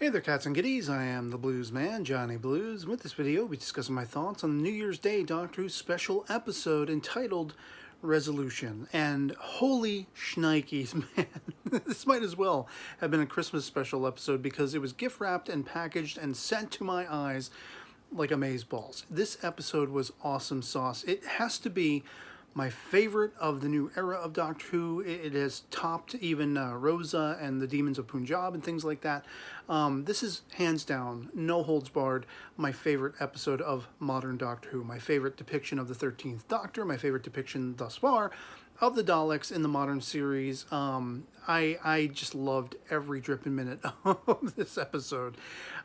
Hey there, cats and kitties. I am the Blues Man, Johnny Blues. With this video, we'll be discussing my thoughts on the New Year's Day Doctor Who special episode entitled Resolution. And holy shnikes, man, this might as well have been a Christmas special episode because it was gift wrapped and packaged and sent to my eyes like amazeballs. This episode was awesome sauce. It has to be my favorite of the new era of Doctor Who. It has topped even Rosa and the Demons of Punjab and things like that. This is hands down, no holds barred, my favorite episode of modern Doctor Who. My favorite depiction of the 13th Doctor, my favorite depiction thus far of the Daleks in the modern series. I just loved every dripping minute of this episode.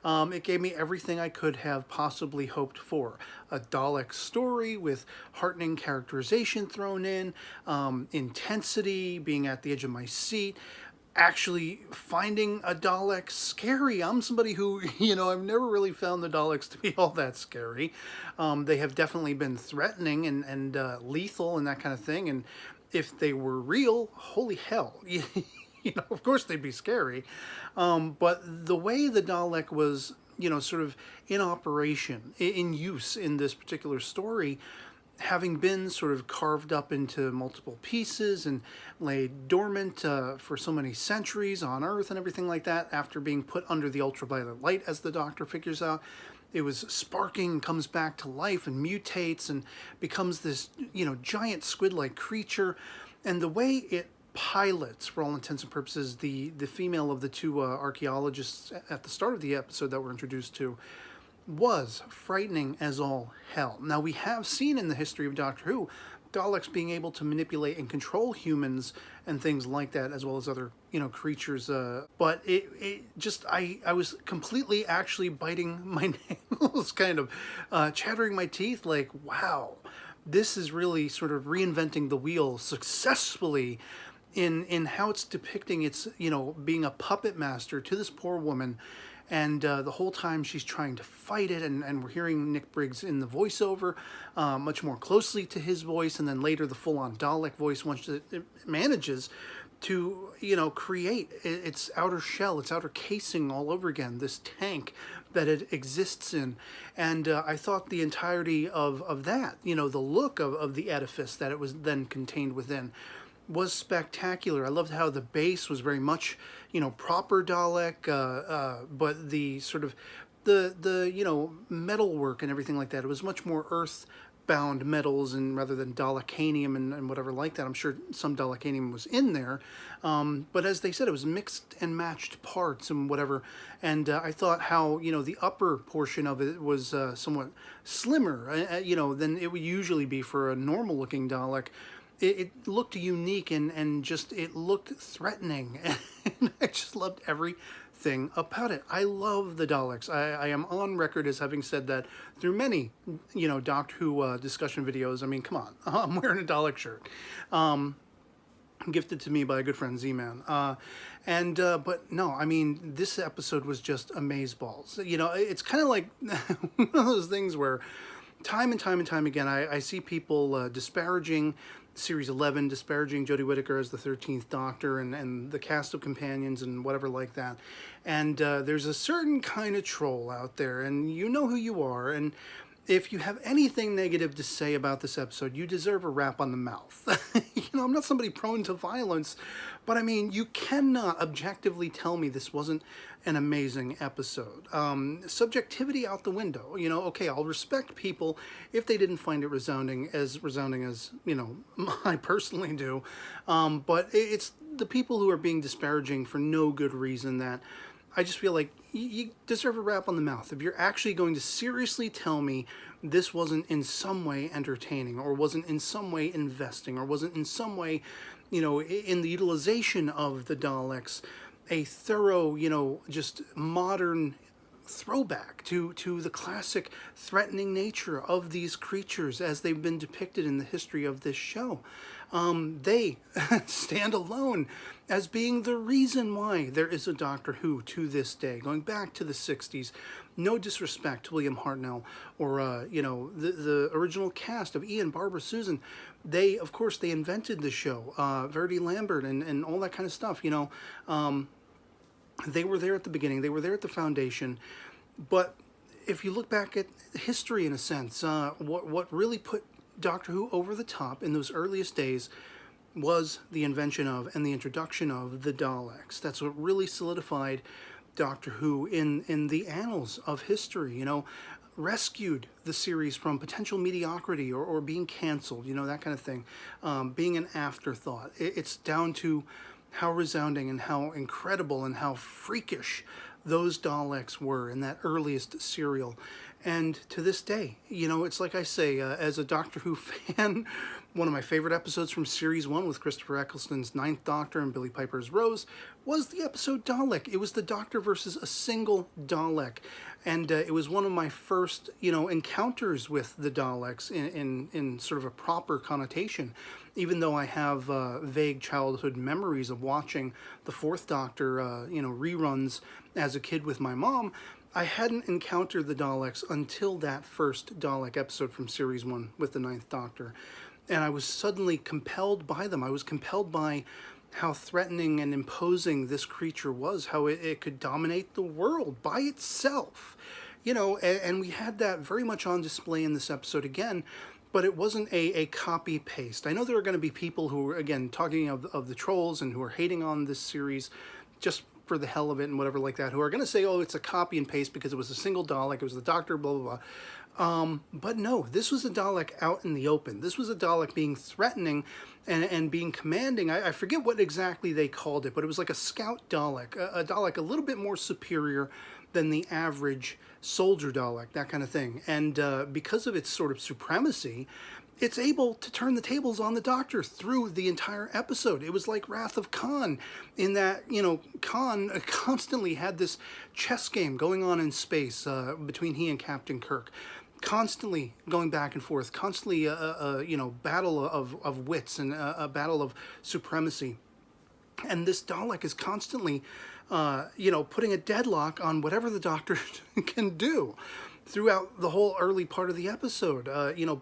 It gave me everything I could have possibly hoped for. A Dalek story with heartening characterization thrown in, intensity, being at the edge of my seat, actually finding a Dalek scary. I'm somebody who, I've never really found the Daleks to be all that scary. They have definitely been threatening and lethal and that kind of thing. And if they were real, holy hell, of course they'd be scary. But the way the Dalek was, sort of in operation, in use in this particular story, having been sort of carved up into multiple pieces and laid dormant for so many centuries on Earth and everything like that, after being put under the ultraviolet light, as the Doctor figures out, it was sparking and comes back to life and mutates and becomes this, giant squid-like creature. And the way it pilots, for all intents and purposes, the female of the two archaeologists at the start of the episode that we're introduced to, was frightening as all hell. Now, we have seen in the history of Doctor Who Daleks being able to manipulate and control humans and things like that, as well as other, creatures. But it just, I was completely actually biting my nails, kind of chattering my teeth, like, wow, this is really sort of reinventing the wheel successfully in how it's depicting its, being a puppet master to this poor woman. And the whole time she's trying to fight it, and we're hearing Nick Briggs in the voiceover much more closely to his voice, and then later the full-on Dalek voice once it manages to, create its outer shell, its outer casing all over again, this tank that it exists in. And I thought the entirety of that, the look of the edifice that it was then contained within, was spectacular. I loved how the base was very much, proper Dalek, but the sort of the metal work and everything like that, it was much more earth-bound metals, and rather than Dalekanium and whatever like that. I'm sure some Dalekanium was in there, but as they said, it was mixed and matched parts and whatever. And I thought how the upper portion of it was somewhat slimmer, than it would usually be for a normal-looking Dalek. It looked unique and just, it looked threatening. And I just loved everything about it. I love the Daleks. I am on record as having said that through many, Doctor Who discussion videos. I mean, come on, I'm wearing a Dalek shirt. Gifted to me by a good friend, Z-Man. But no, I mean, this episode was just amazeballs. It's kind of like one of those things where time and time again, I see people disparaging Series 11, disparaging Jodie Whittaker as the 13th Doctor and the cast of companions and whatever like that. And there's a certain kind of troll out there, and you know who you are. And if you have anything negative to say about this episode, you deserve a rap on the mouth. I'm not somebody prone to violence, but I mean, you cannot objectively tell me this wasn't an amazing episode. Subjectivity out the window. Okay, I'll respect people if they didn't find it resounding as I personally do. But it's the people who are being disparaging for no good reason that I just feel like you deserve a rap on the mouth. If you're actually going to seriously tell me this wasn't in some way entertaining, or wasn't in some way investing, or wasn't in some way, in the utilization of the Daleks, a thorough, just modern throwback to the classic threatening nature of these creatures as they've been depicted in the history of this show. They stand alone as being the reason why there is a Doctor Who to this day, going back to the 60s. No disrespect to William Hartnell or, the original cast of Ian, Barbara, Susan. They, of course, they invented the show, Verity Lambert and all that kind of stuff, They were there at the beginning. They were there at the foundation. But if you look back at history, in a sense, what really put Doctor Who over the top in those earliest days was the invention of and the introduction of the Daleks. That's what really solidified Doctor Who in the annals of history, rescued the series from potential mediocrity or being canceled, that kind of thing, being an afterthought. It's down to how resounding and how incredible and how freakish those Daleks were in that earliest serial. And to this day, it's like I say, as a Doctor Who fan, one of my favorite episodes from Series 1 with Christopher Eccleston's Ninth Doctor and Billie Piper's Rose was the episode Dalek. It was the Doctor versus a single Dalek. And it was one of my first, encounters with the Daleks in sort of a proper connotation. Even though I have vague childhood memories of watching the Fourth Doctor, reruns as a kid with my mom, I hadn't encountered the Daleks until that first Dalek episode from Series 1 with the Ninth Doctor. And I was suddenly compelled by them. I was compelled by how threatening and imposing this creature was, how it could dominate the world by itself. And we had that very much on display in this episode again, but it wasn't a copy-paste. I know there are going to be people who are, again, talking of the trolls and who are hating on this series just for the hell of it and whatever like that, who are going to say, oh, it's a copy and paste because it was a single Dalek, it was the Doctor, blah, blah, blah. But no, this was a Dalek out in the open. This was a Dalek being threatening and being commanding. I forget what exactly they called it, but it was like a scout Dalek, a Dalek a little bit more superior than the average soldier Dalek, that kind of thing. And because of its sort of supremacy, it's able to turn the tables on the Doctor through the entire episode. It was like Wrath of Khan, in that, Khan constantly had this chess game going on in space between he and Captain Kirk. Constantly going back and forth, constantly a battle of wits and a battle of supremacy. And this Dalek is constantly, putting a deadlock on whatever the Doctor can do throughout the whole early part of the episode,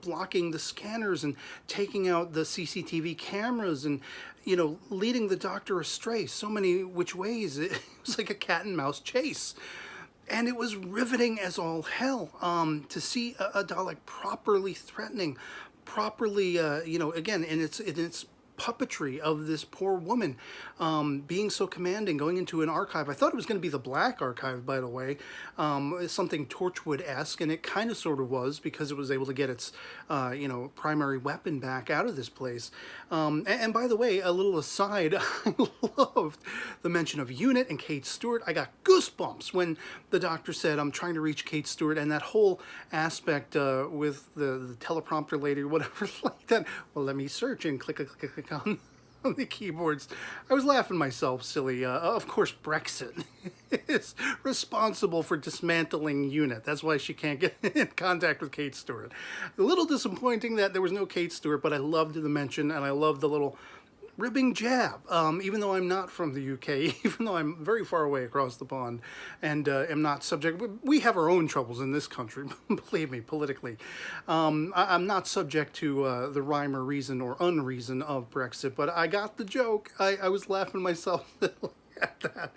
blocking the scanners and taking out the CCTV cameras and, leading the Doctor astray so many which ways. It was like a cat and mouse chase. And it was riveting as all hell to see a Dalek properly threatening, properly, again, in its puppetry of this poor woman, being so commanding, going into an archive. I thought it was going to be the Black Archive, by the way, something Torchwood-esque, and it kind of sort of was, because it was able to get its, primary weapon back out of this place. And by the way, a little aside, I loved the mention of Unit and Kate Stewart. I got goosebumps when the Doctor said, I'm trying to reach Kate Stewart, and that whole aspect with the teleprompter lady or whatever like that. Well, let me search and click on the keyboards. I was laughing myself silly. Of course, Brexit is responsible for dismantling Unit. That's why she can't get in contact with Kate Stewart. A little disappointing that there was no Kate Stewart, but I loved the mention, and I loved the little ribbing jab, even though I'm not from the UK, even though I'm very far away across the pond and am not subject. We have our own troubles in this country, believe me, politically. I'm not subject to the rhyme or reason or unreason of Brexit, but I got the joke. I was laughing myself at that.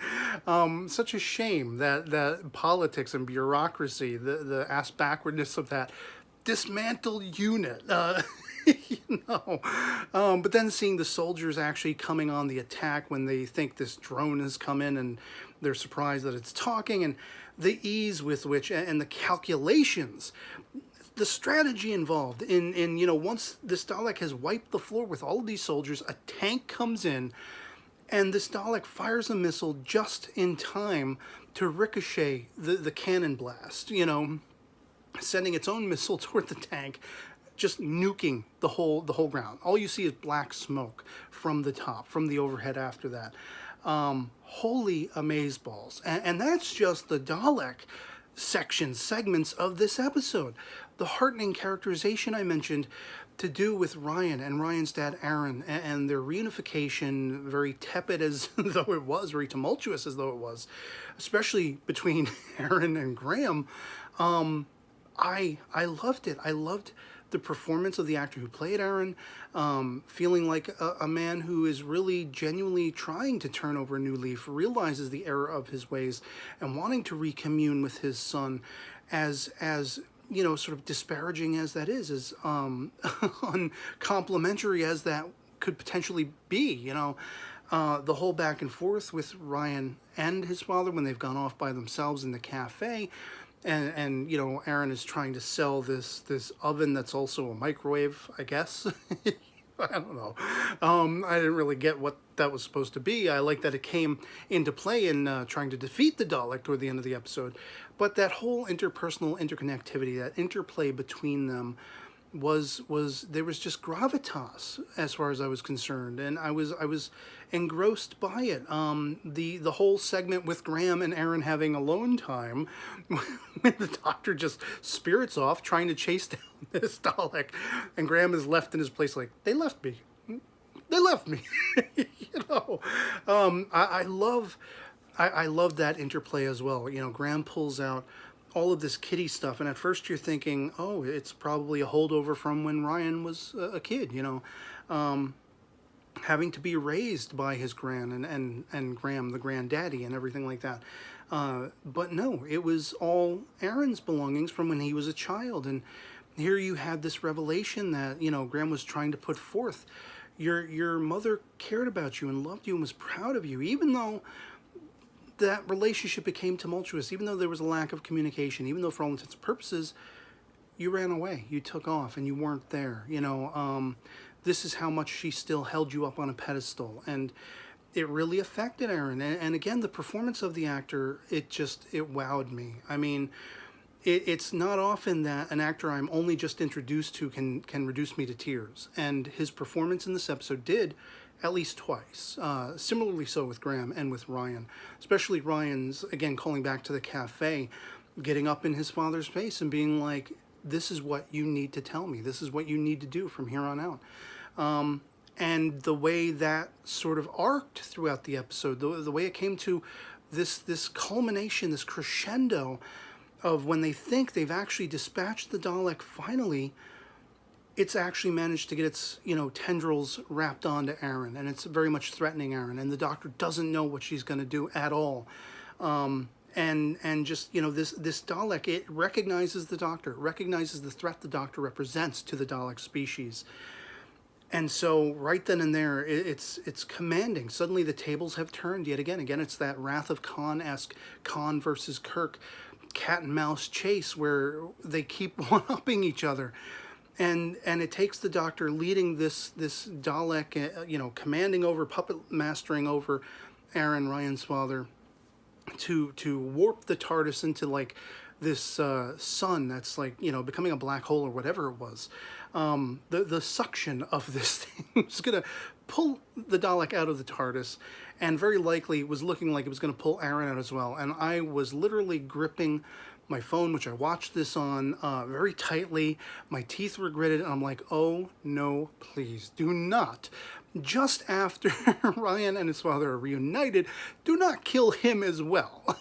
Such a shame that politics and bureaucracy, the ass backwardness of that, dismantled Unit. But then seeing the soldiers actually coming on the attack when they think this drone has come in and they're surprised that it's talking, and the ease with which and the calculations, the strategy involved in once this Dalek has wiped the floor with all of these soldiers, a tank comes in and this Dalek fires a missile just in time to ricochet the cannon blast, sending its own missile toward the tank, just nuking the whole ground. All you see is black smoke from the top, from the overhead after that. Holy amazeballs. And that's just the Dalek segments of this episode. The heartening characterization I mentioned to do with Ryan and Ryan's dad Aaron and their reunification, very tepid as though it was, very tumultuous as though it was, especially between Aaron and Graham. I loved it. I loved the performance of the actor who played Aaron, feeling like a man who is really genuinely trying to turn over a new leaf, realizes the error of his ways, and wanting to recommune with his son, as sort of disparaging as that is, as uncomplimentary as that could potentially be, the whole back and forth with Ryan and his father when they've gone off by themselves in the cafe, and Aaron is trying to sell this oven that's also a microwave, I guess. I don't know. I didn't really get what that was supposed to be. I like that it came into play in trying to defeat the Dalek toward the end of the episode, but that whole interpersonal interconnectivity, that interplay between them, was there was just gravitas as far as I was concerned, and I was engrossed by it. The whole segment with Graham and Aaron having alone time, when the Doctor just spirits off trying to chase down this Dalek, and Graham is left in his place like, they left me. They left me. I love that interplay as well. Graham pulls out all of this kiddie stuff, and at first you're thinking, oh, it's probably a holdover from when Ryan was a kid, having to be raised by his gran and Graham, the granddaddy, and everything like that. But no, it was all Aaron's belongings from when he was a child, and here you had this revelation that, Graham was trying to put forth. Your mother cared about you and loved you and was proud of you, even though that relationship became tumultuous, even though there was a lack of communication, even though for all intents and purposes, you ran away, you took off, and you weren't there. This is how much she still held you up on a pedestal, and it really affected Aaron. And again, the performance of the actor, it wowed me. I mean, it's not often that an actor I'm only just introduced to can reduce me to tears, and his performance in this episode did, at least twice. Similarly so with Graham and with Ryan, especially Ryan's, again, calling back to the cafe, getting up in his father's face and being like, this is what you need to tell me. This is what you need to do from here on out. And the way that sort of arced throughout the episode, the way it came to this culmination, this crescendo of when they think they've actually dispatched the Dalek finally, it's actually managed to get its, tendrils wrapped onto Aaron, and it's very much threatening Aaron, and the Doctor doesn't know what she's going to do at all. And just, this Dalek, it recognizes the Doctor, recognizes the threat the Doctor represents to the Dalek species. And so right then and there, it's commanding. Suddenly the tables have turned yet again. Again, it's that Wrath of Khan-esque Khan versus Kirk cat and mouse chase where they keep one-upping each other. And it takes the Doctor leading this Dalek, commanding over, puppet mastering over Aaron, Ryan's father, to warp the TARDIS into like this sun that's like, becoming a black hole or whatever it was. The suction of this thing was going to pull the Dalek out of the TARDIS, and very likely was looking like it was going to pull Aaron out as well. And I was literally gripping my phone, which I watched this on, very tightly. My teeth were gritted, and I'm like, oh no, please do not. Just after Ryan and his father are reunited, do not kill him as well.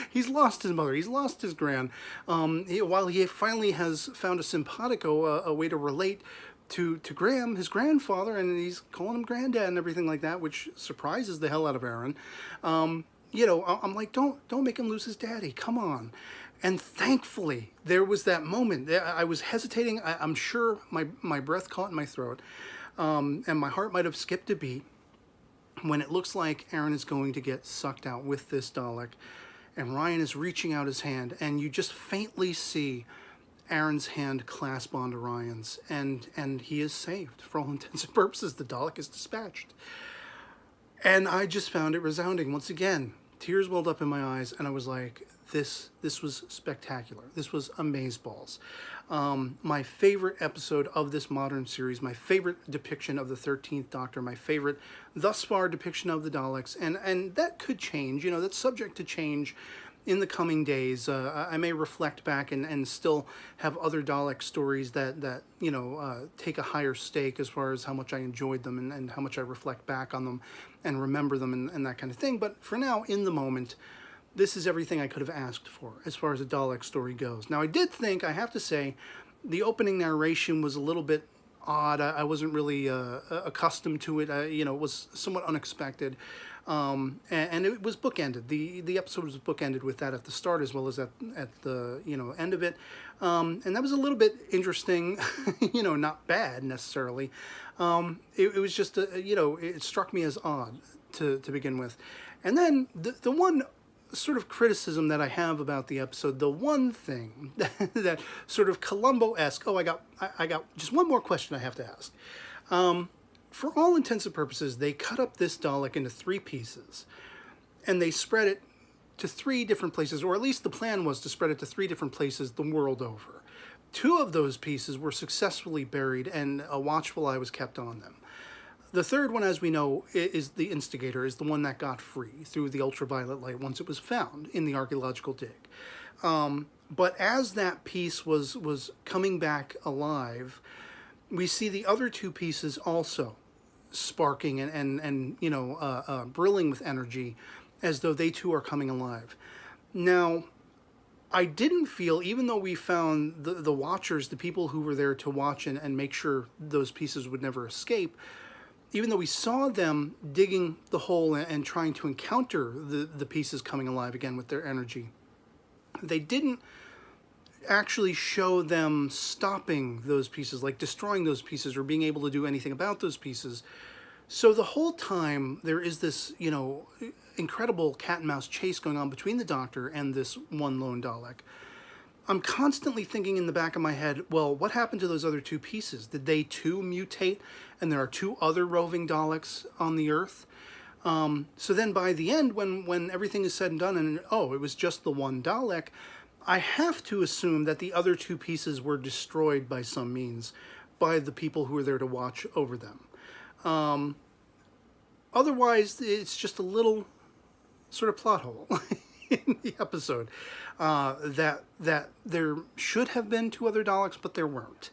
He's lost his mother, he's lost his gran. While he finally has found a simpatico, a way to relate to Graham, his grandfather, and he's calling him granddad and everything like that, which surprises the hell out of Aaron. I'm like, don't make him lose his daddy, come on. And thankfully, there was that moment. I was hesitating. I'm sure my breath caught in my throat, and my heart might have skipped a beat when it looks like Aaron is going to get sucked out with this Dalek, and Ryan is reaching out his hand, and you just faintly see Aaron's hand clasp onto Ryan's, and he is saved. For all intents and purposes, the Dalek is dispatched. And I just found it resounding. Once again, tears welled up in my eyes, and I was like, this was spectacular. This was amazeballs. My favorite episode of this modern series, my favorite depiction of the 13th Doctor, my favorite thus far depiction of the Daleks, and that could change, that's subject to change in the coming days. I may reflect back and still have other Dalek stories that take a higher stake as far as how much I enjoyed them and how much I reflect back on them and remember them and that kind of thing. But for now, in the moment, this is everything I could have asked for as far as a Dalek story goes. Now, I did think, I have to say, The opening narration was a little bit odd. I wasn't really accustomed to it. You know, it was somewhat unexpected, and it was bookended. The episode was bookended with that at the start as well as at the end of it, and that was a little bit interesting. You know, not bad necessarily. It was just it struck me as odd to begin with, and then the one sort of criticism that I have about the episode, the one thing that sort of Columbo-esque. Oh, I got just one more question I have to ask. For all intents and purposes, they cut up this Dalek into 3 pieces, and they spread it to 3 different places, or at least the plan was to spread it to 3 different places the world over. 2 of those pieces were successfully buried, and a watchful eye was kept on them. The 3rd one, as we know, is the instigator, is the one that got free through the ultraviolet light once it was found in the archaeological dig. But as that piece was coming back alive, we see the other 2 pieces also sparking and brilling with energy as though they too are coming alive. Now, I didn't feel, even though we found the watchers, the people who were there to watch and make sure those pieces would never escape, even though we saw them digging the hole and trying to encounter the pieces coming alive again with their energy, they didn't actually show them stopping those pieces, like destroying those pieces or being able to do anything about those pieces. So the whole time there is this, incredible cat and mouse chase going on between the Doctor and this one lone Dalek. I'm constantly thinking in the back of my head, well, what happened to those other 2 pieces? Did they too mutate and there are 2 other roving Daleks on the Earth? So then by the end, when everything is said and done and, it was just the one Dalek, I have to assume that the other 2 pieces were destroyed by some means by the people who were there to watch over them. Otherwise, it's just a little sort of plot hole in the episode. That there should have been 2 other Daleks, but there weren't.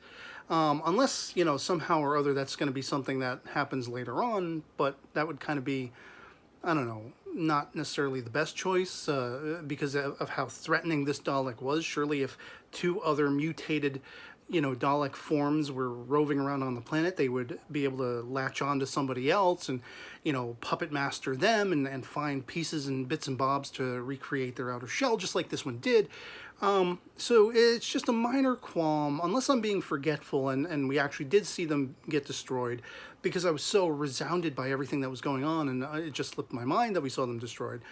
Unless, somehow or other that's going to be something that happens later on, but that would kind of be, I don't know, not necessarily the best choice because of how threatening this Dalek was. Surely if 2 other mutated, Dalek forms were roving around on the planet, they would be able to latch on to somebody else and, puppet master them and find pieces and bits and bobs to recreate their outer shell, just like this one did. So it's just a minor qualm, unless I'm being forgetful and we actually did see them get destroyed, because I was so resounded by everything that was going on and it just slipped my mind that we saw them destroyed.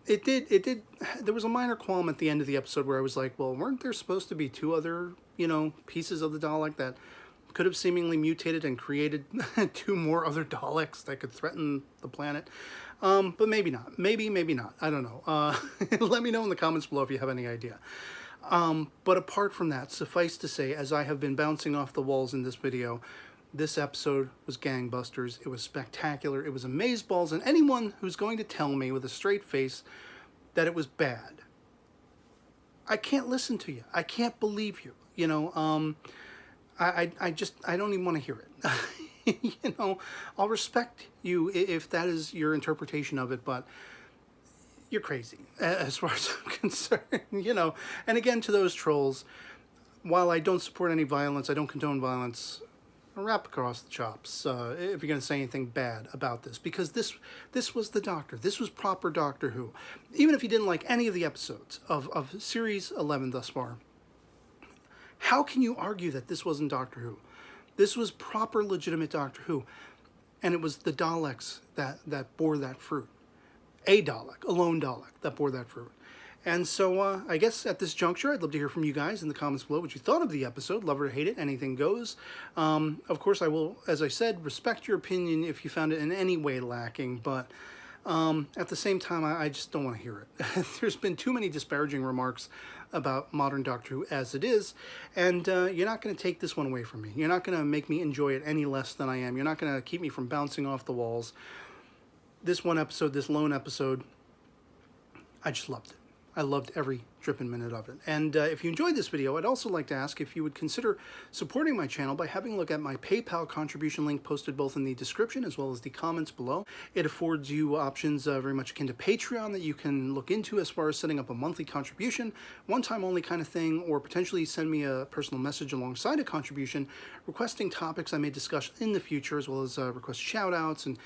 It did, there was a minor qualm at the end of the episode where I was like, well, weren't there supposed to be 2 other, pieces of the Dalek that could have seemingly mutated and created 2 more other Daleks that could threaten the planet? But maybe not. Maybe not. I don't know. Let me know in the comments below if you have any idea. But apart from that, suffice to say, as I have been bouncing off the walls in this video, this episode was gangbusters. It was spectacular. It was amazeballs. And anyone who's going to tell me with a straight face that it was bad, I can't listen to you. I can't believe you. I don't even want to hear it. I'll respect you if that is your interpretation of it, but you're crazy as far as I'm concerned, And again, to those trolls, while I don't support any violence, I don't condone violence, wrap across the chops if you're going to say anything bad about this, because this was the Doctor. This was proper Doctor Who. Even if you didn't like any of the episodes of Series 11 thus far, how can you argue that this wasn't Doctor Who? This was proper, legitimate Doctor Who, and it was the Daleks that bore that fruit. A Dalek, a lone Dalek, that bore that fruit. And so I guess at this juncture, I'd love to hear from you guys in the comments below what you thought of the episode. Love it or hate it, anything goes. Of course, I will, as I said, respect your opinion if you found it in any way lacking, but at the same time, I just don't want to hear it. There's been too many disparaging remarks about modern Doctor Who as it is, and you're not going to take this one away from me. You're not going to make me enjoy it any less than I am. You're not going to keep me from bouncing off the walls. This one episode, this lone episode, I just loved it. I loved every dripping minute of it. And if you enjoyed this video, I'd also like to ask if you would consider supporting my channel by having a look at my PayPal contribution link posted both in the description as well as the comments below. It affords you options very much akin to Patreon that you can look into as far as setting up a monthly contribution, one-time only kind of thing, or potentially send me a personal message alongside a contribution requesting topics I may discuss in the future, as well as request shout-outs and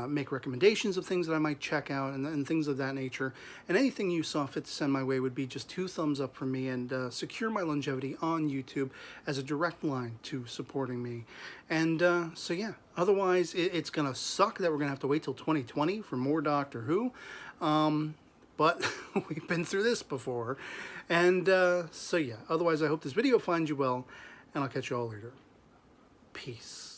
make recommendations of things that I might check out and things of that nature. And anything you saw fit to send my way would be just 2 thumbs up from me and secure my longevity on YouTube as a direct line to supporting me. And so yeah, otherwise it's gonna suck that we're gonna have to wait till 2020 for more Doctor Who, but we've been through this before. And so yeah, otherwise I hope this video finds you well, and I'll catch you all later. Peace.